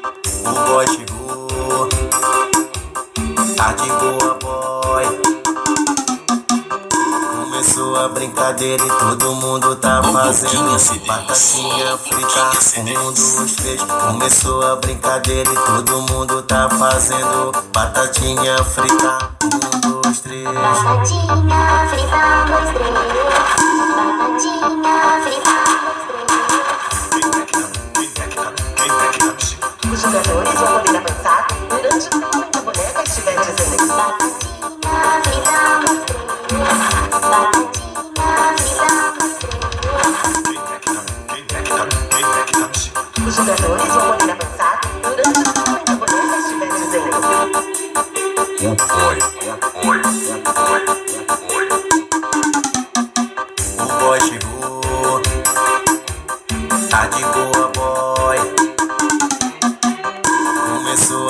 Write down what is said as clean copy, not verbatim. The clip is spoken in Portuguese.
O boy chegou, tá de boa, boy. Começou a brincadeira e todo mundo tá fazendo batatinha frita. 1, 2, 3. Começou a brincadeira e todo mundo tá fazendo batatinha frita. 1, 2, 3. Batatinha frita, 1, 2, 3. Batatinha frita, 1, 2, 3. Os jogadores vão poder avançar durante o tempo que a boneca estiver dizendo batatinha frita, 1, 2, 3. Batatinha frita, 1, 2, 3. Os jogadores vão poder avançar durante o tempo que a boneca estiver dizendo Oi. O boy chegou, tá de boa, boy. Começou